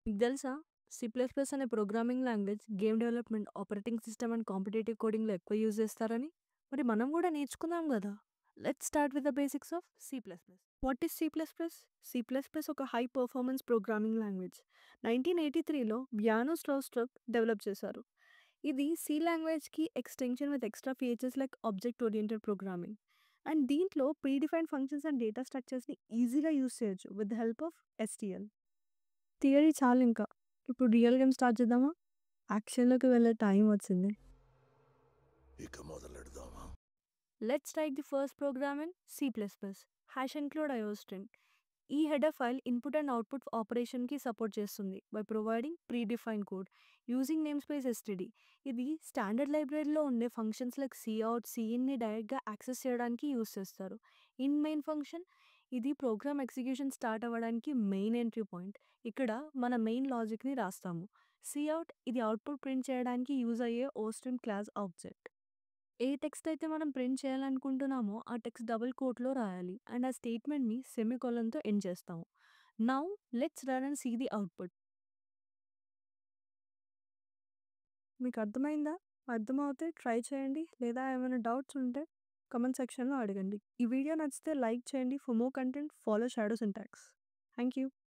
మీకు తెలుసా? C plus plus అనే programming language game development, operating system and competitive కోడింగ్‌లో ఎక్కువ యూజ్ చేస్తారని? మరి మనం కూడా నేర్చుకుందాం గదా! Let's start with the basics of C plus plus. What is C plus plus? C plus plus ఒక హై పెర్ఫార్మెన్స్ ప్రోగ్రామింగ్ లాంగ్వేజ్. 1983లో వ్యానో స్ట్రౌస్ట్రక్ డెవలప్ చేశారు. ఇది సి లాంగ్వేజ్‌కి extension with extra features like object oriented programming. And దీంట్లో predefined functions and data స్ట్రక్చర్స్‌ని ఈజీగా use చేయొచ్చు with the help of STL. Theory చాలింక. ఇప్పుడు రియల్ గేమ్ స్టార్ట్ చేద్దామా? యాక్షన్‌లోకి వెళ్ళే టైం వచ్చింది. ఇక మొదలెడదామా? Let's write the first program in C plus plus. Hash include iostream. ఈ header file input and output ఆపరేషన్‌కి సపోర్ట్ చేస్తుంది by providing predefined code using namespace STD. ఇది స్టాండర్డ్ లైబ్రరీలో ఉండే ఫంక్షన్స్ లైక్ సిఔట్, సిఇన్‌ని డైరెక్ట్‌గా యాక్సెస్ చేయడానికి యూజ్ చేస్తారు. In main function ఇది ప్రోగ్రామ్ ఎగ్జిక్యూషన్ స్టార్ట్ అవ్వడానికి మెయిన్ ఎంట్రీ పాయింట్. ఇక్కడ మన మెయిన్ లాజిక్‌ని రాస్తాము. సిఔట్ ఇది అవుట్పుట్ ప్రింట్ చేయడానికి యూజ్ అయ్యే ఓస్ట్రీమ్ క్లాస్ ఆబ్జెక్ట్. ఏ టెక్స్ట్ అయితే మనం ప్రింట్ చేయాలనుకుంటున్నామో ఆ టెక్స్ట్ డబుల్ కోట్‌లో రాయాలి. అండ్ ఆ స్టేట్మెంట్‌ని సెమికోలన్‌తో ఎండ్ చేస్తాము. Now let's run and see the output. మీకు అర్థమైందా? అర్థమవుతే ట్రై చేయండి. లేదా ఏమైనా డౌట్స్ ఉంటే కామెంట్ సెక్షన్‌లో అడగండి. ఈ వీడియో నచ్చితే లైక్ చేయండి. For more content follow shadow syntax. Thank you.